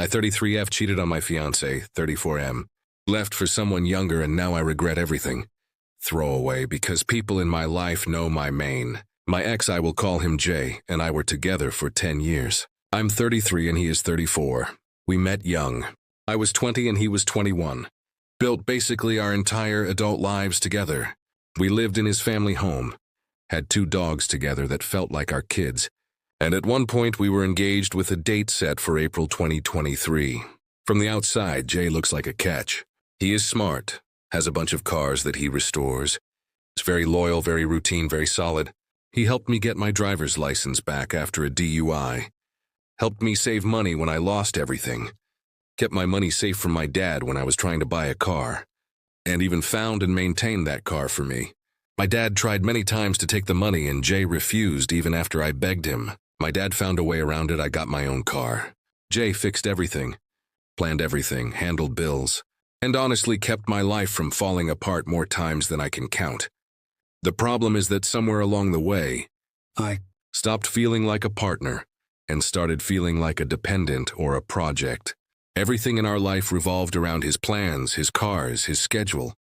I 33F cheated on my fiance, 34M. Left for someone younger and now I regret everything. Throwaway because people in my life know my main. My ex, I will call him Jay, and I were together for 10 years. I'm 33 and he is 34. We met young. I was 20 and he was 21. Built basically our entire adult lives together. We lived in his family home. Had 2 dogs together that felt like our kids. And at one point we were engaged with a date set for April 2023. From the outside, Jay looks like a catch. He is smart, has a bunch of cars that he restores. Is very loyal, very routine, very solid. He helped me get my driver's license back after a DUI. Helped me save money when I lost everything. Kept my money safe from my dad when I was trying to buy a car. And even found and maintained that car for me. My dad tried many times to take the money and Jay refused even after I begged him. My dad found a way around it. I got my own car. Jay fixed everything, planned everything, handled bills, and honestly kept my life from falling apart more times than I can count. The problem is that somewhere along the way, I stopped feeling like a partner and started feeling like a dependent or a project. Everything in our life revolved around his plans, his cars, his schedule.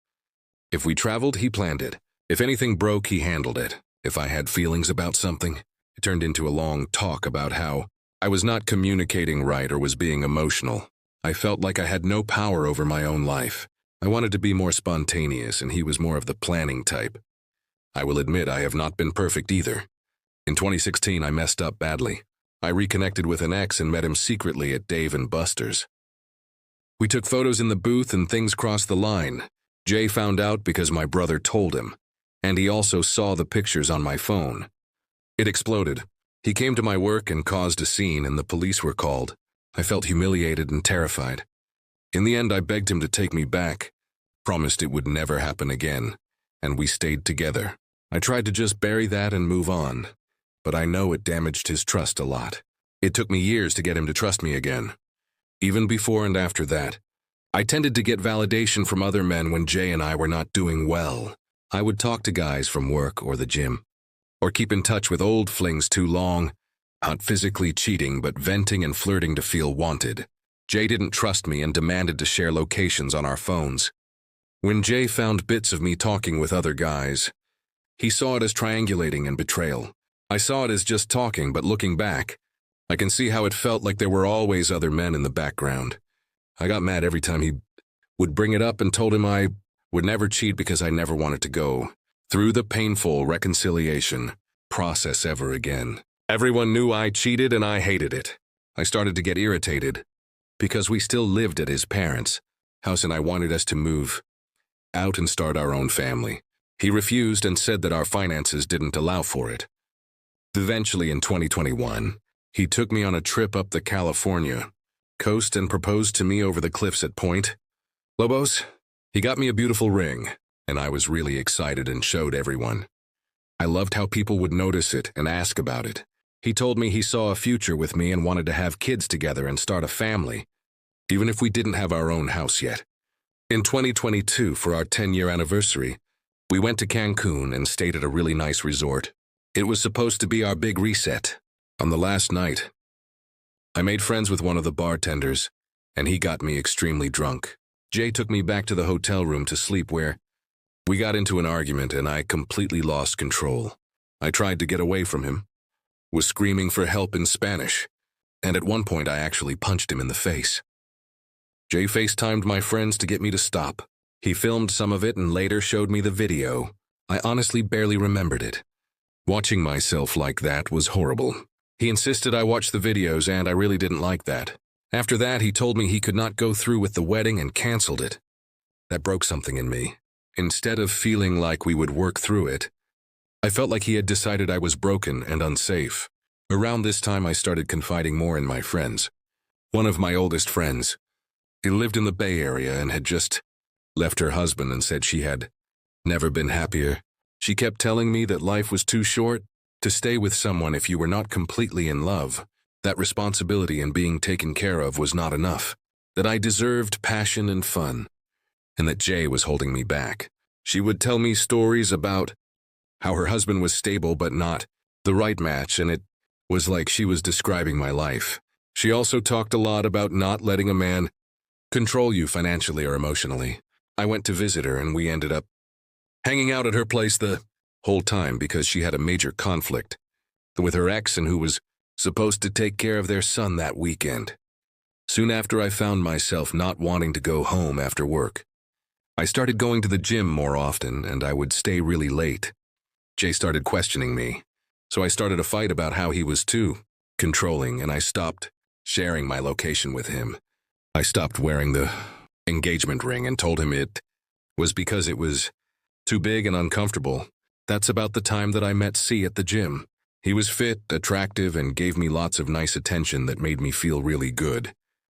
If we traveled, he planned it. If anything broke, he handled it. If I had feelings about something, it turned into a long talk about how I was not communicating right or was being emotional. I felt like I had no power over my own life. I wanted to be more spontaneous, and he was more of the planning type. I will admit I have not been perfect either. In 2016, I messed up badly. I reconnected with an ex and met him secretly at Dave & Buster's. We took photos in the booth and things crossed the line. Jay found out because my brother told him, and he also saw the pictures on my phone. It exploded. He came to my work and caused a scene, and the police were called. I felt humiliated and terrified. In the end, I begged him to take me back, promised it would never happen again, and we stayed together. I tried to just bury that and move on, but I know it damaged his trust a lot. It took me years to get him to trust me again. Even before and after that, I tended to get validation from other men when Jay and I were not doing well. I would talk to guys from work or the gym, or keep in touch with old flings too long, not physically cheating but venting and flirting to feel wanted. Jay didn't trust me and demanded to share locations on our phones. When Jay found bits of me talking with other guys, he saw it as triangulating and betrayal. I saw it as just talking, but looking back, I can see how it felt like there were always other men in the background. I got mad every time he would bring it up and told him I would never cheat because I never wanted to go through the painful reconciliation process ever again. Everyone knew I cheated and I hated it. I started to get irritated because we still lived at his parents' house and I wanted us to move out and start our own family. He refused and said that our finances didn't allow for it. Eventually in 2021, he took me on a trip up the California coast and proposed to me over the cliffs at Point Lobos. He got me a beautiful ring, and I was really excited and showed everyone. I loved how people would notice it and ask about it. He told me he saw a future with me and wanted to have kids together and start a family, even if we didn't have our own house yet. In 2022, for our 10-year anniversary, we went to Cancun and stayed at a really nice resort. It was supposed to be our big reset. On the last night, I made friends with one of the bartenders, and he got me extremely drunk. Jay took me back to the hotel room to sleep where we got into an argument and I completely lost control. I tried to get away from him, was screaming for help in Spanish, and at one point I actually punched him in the face. Jay FaceTimed my friends to get me to stop. He filmed some of it and later showed me the video. I honestly barely remembered it. Watching myself like that was horrible. He insisted I watch the videos and I really didn't like that. After that, he told me he could not go through with the wedding and canceled it. That broke something in me. Instead of feeling like we would work through it, I felt like he had decided I was broken and unsafe. Around this time, I started confiding more in my friends. One of my oldest friends, he lived in the Bay Area and had just left her husband and said she had never been happier. She kept telling me that life was too short to stay with someone if you were not completely in love, that responsibility and being taken care of was not enough, that I deserved passion and fun, and that Jay was holding me back. She would tell me stories about how her husband was stable but not the right match, and it was like she was describing my life. She also talked a lot about not letting a man control you financially or emotionally. I went to visit her and we ended up hanging out at her place the whole time because she had a major conflict with her ex and who was supposed to take care of their son that weekend. Soon after, I found myself not wanting to go home after work. I started going to the gym more often and I would stay really late. Jay started questioning me, so I started a fight about how he was too controlling and I stopped sharing my location with him. I stopped wearing the engagement ring and told him it was because it was too big and uncomfortable. That's about the time that I met C at the gym. He was fit, attractive, and gave me lots of nice attention that made me feel really good.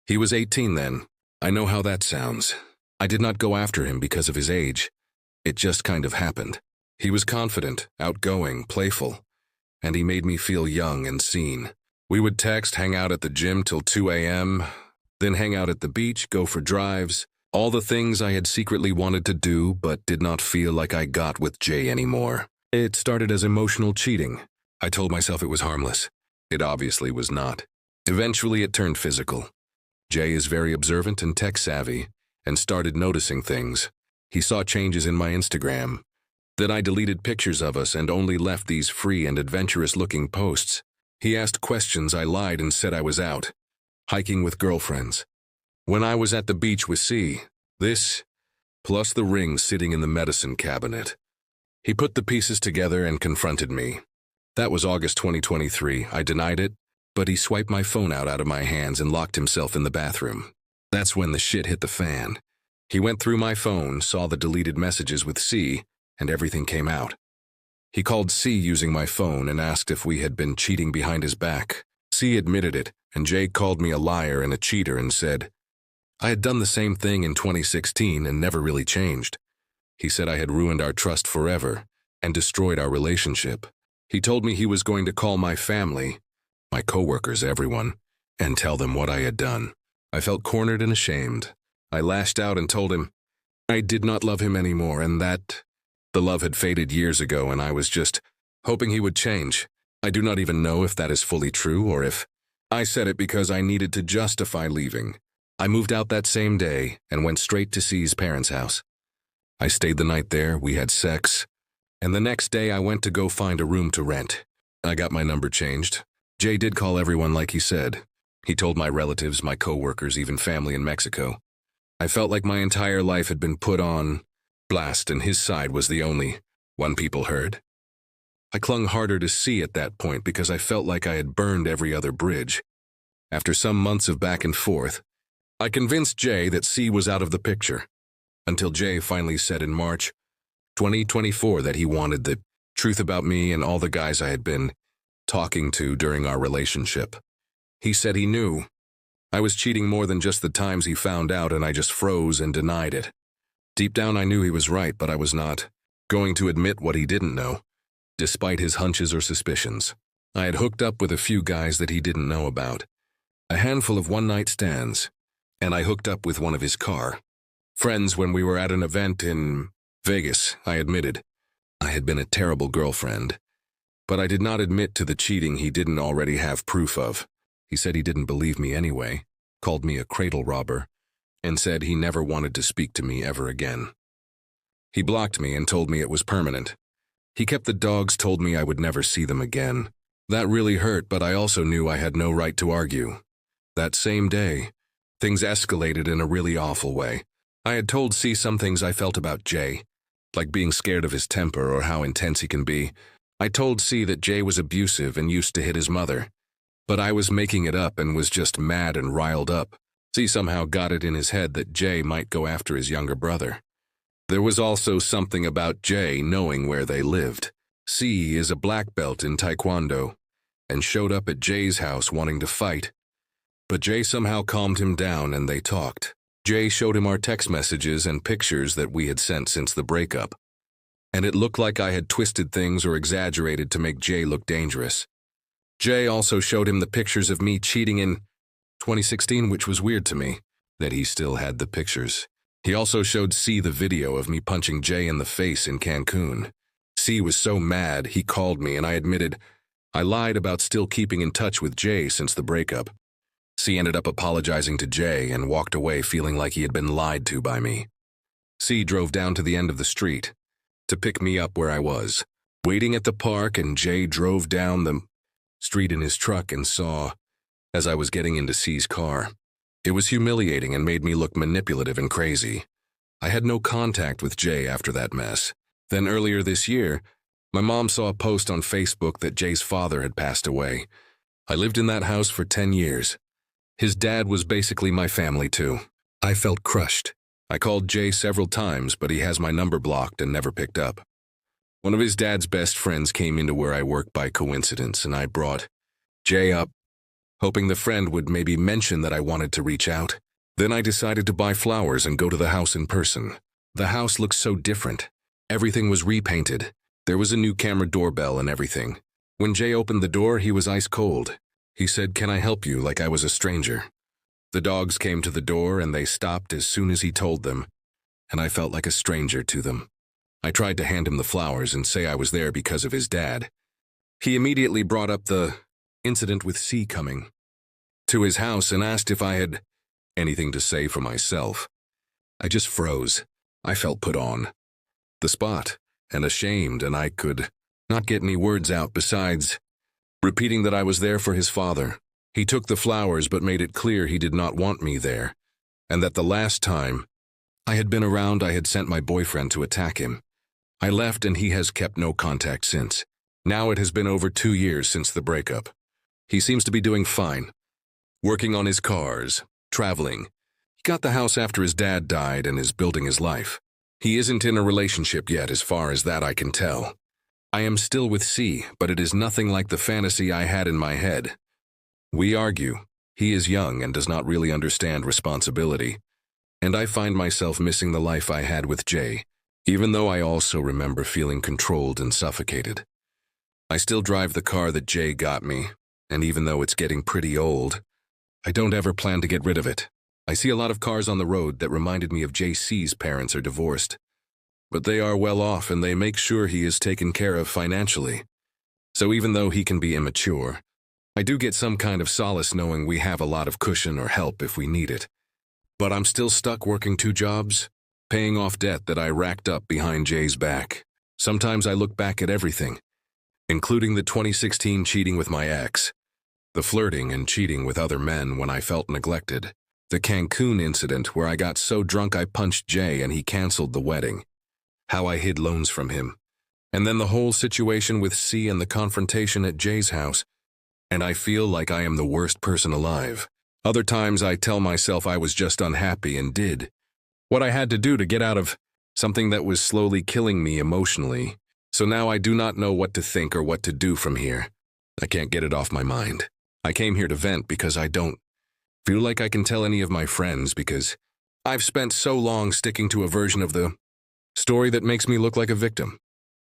He was 18 then. I know how that sounds. I did not go after him because of his age. It just kind of happened. He was confident, outgoing, playful, and he made me feel young and seen. We would text, hang out at the gym till 2 a.m., then hang out at the beach, go for drives, all the things I had secretly wanted to do but did not feel like I got with Jay anymore. It started as emotional cheating. I told myself it was harmless. It obviously was not. Eventually it turned physical. Jay is very observant and tech-savvy and started noticing things. He saw changes in my Instagram. Then I deleted pictures of us and only left these free and adventurous-looking posts. He asked questions, I lied and said I was out, hiking with girlfriends. When I was at the beach with C, this, plus the ring sitting in the medicine cabinet. He put the pieces together and confronted me. That was August 2023. I denied it, but he swiped my phone out of my hands and locked himself in the bathroom. That's when the shit hit the fan. He went through my phone, saw the deleted messages with C, and everything came out. He called C using my phone and asked if we had been cheating behind his back. C admitted it, and Jay called me a liar and a cheater and said I had done the same thing in 2016 and never really changed. He said I had ruined our trust forever and destroyed our relationship. He told me he was going to call my family, my coworkers, everyone, and tell them what I had done. I felt cornered and ashamed. I lashed out and told him I did not love him anymore and that the love had faded years ago and I was just hoping he would change. I do not even know if that is fully true or if I said it because I needed to justify leaving. I moved out that same day and went straight to C's parents' house. I stayed the night there, we had sex, and the next day I went to go find a room to rent. I got my number changed. Jay did call everyone like he said. He told my relatives, my coworkers, even family in Mexico. I felt like my entire life had been put on blast and his side was the only one people heard. I clung harder to C at that point because I felt like I had burned every other bridge. After some months of back and forth, I convinced Jay that C was out of the picture, until Jay finally said in March 2024 that he wanted the truth about me and all the guys I had been talking to during our relationship. He said he knew I was cheating more than just the times he found out, and I just froze and denied it. Deep down I knew he was right, but I was not going to admit what he didn't know, despite his hunches or suspicions. I had hooked up with a few guys that he didn't know about, a handful of one-night stands, and I hooked up with one of his car friends when we were at an event in Vegas. I admitted I had been a terrible girlfriend, but I did not admit to the cheating he didn't already have proof of. He said he didn't believe me anyway, called me a cradle robber, and said he never wanted to speak to me ever again. He blocked me and told me it was permanent. He kept the dogs, told me I would never see them again. That really hurt, but I also knew I had no right to argue. That same day, things escalated in a really awful way. I had told C some things I felt about Jay, like being scared of his temper or how intense he can be. I told C that Jay was abusive and used to hit his mother, but I was making it up and was just mad and riled up. C somehow got it in his head that Jay might go after his younger brother. There was also something about Jay knowing where they lived. C is a black belt in Taekwondo and showed up at Jay's house wanting to fight. But Jay somehow calmed him down and they talked. Jay showed him our text messages and pictures that we had sent since the breakup. And it looked like I had twisted things or exaggerated to make Jay look dangerous. Jay also showed him the pictures of me cheating in 2016, which was weird to me, that he still had the pictures. He also showed C the video of me punching Jay in the face in Cancun. C was so mad, he called me and I admitted I lied about still keeping in touch with Jay since the breakup. C ended up apologizing to Jay and walked away feeling like he had been lied to by me. C drove down to the end of the street to pick me up where I was waiting at the park, and Jay drove down the street in his truck and saw as I was getting into C's car. It was humiliating and made me look manipulative and crazy. I had no contact with Jay after that mess. Then earlier this year, my mom saw a post on Facebook that Jay's father had passed away. I lived in that house for 10 years. His dad was basically my family too. I felt crushed. I called Jay several times, but he has my number blocked and never picked up. One of his dad's best friends came into where I work by coincidence, and I brought Jay up, hoping the friend would maybe mention that I wanted to reach out. Then I decided to buy flowers and go to the house in person. The house looked so different. Everything was repainted. There was a new camera doorbell and everything. When Jay opened the door, he was ice cold. He said, "Can I help you?" like I was a stranger. The dogs came to the door and they stopped as soon as he told them, and I felt like a stranger to them. I tried to hand him the flowers and say I was there because of his dad. He immediately brought up the incident with C coming to his house and asked if I had anything to say for myself. I just froze. I felt put on the spot and ashamed, and I could not get any words out besides repeating that I was there for his father. He took the flowers but made it clear he did not want me there, and that the last time I had been around I had sent my boyfriend to attack him. I left and he has kept no contact since. Now it has been over 2 years since the breakup. He seems to be doing fine, working on his cars, traveling. He got the house after his dad died and is building his life. He isn't in a relationship yet, as far as that I can tell. I am still with C, but it is nothing like the fantasy I had in my head. We argue. He is young and does not really understand responsibility, and I find myself missing the life I had with Jay, even though I also remember feeling controlled and suffocated. I still drive the car that Jay got me, and even though it's getting pretty old, I don't ever plan to get rid of it. I see a lot of cars on the road that reminded me of JC's parents are divorced, but they are well off and they make sure he is taken care of financially. So even though he can be immature, I do get some kind of solace knowing we have a lot of cushion or help if we need it. But I'm still stuck working 2 jobs, paying off debt that I racked up behind Jay's back. Sometimes I look back at everything, including the 2016 cheating with my ex, the flirting and cheating with other men when I felt neglected, the Cancun incident where I got so drunk I punched Jay and he canceled the wedding, how I hid loans from him, and then the whole situation with C and the confrontation at Jay's house, and I feel like I am the worst person alive. Other times I tell myself I was just unhappy and did what I had to do to get out of something that was slowly killing me emotionally. So now I do not know what to think or what to do from here. I can't get it off my mind. I came here to vent because I don't feel like I can tell any of my friends because I've spent so long sticking to a version of the story that makes me look like a victim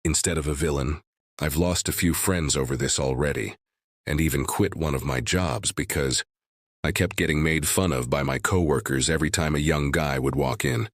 instead of a villain. I've lost a few friends over this already, and even quit one of my jobs because I kept getting made fun of by my coworkers every time a young guy would walk in.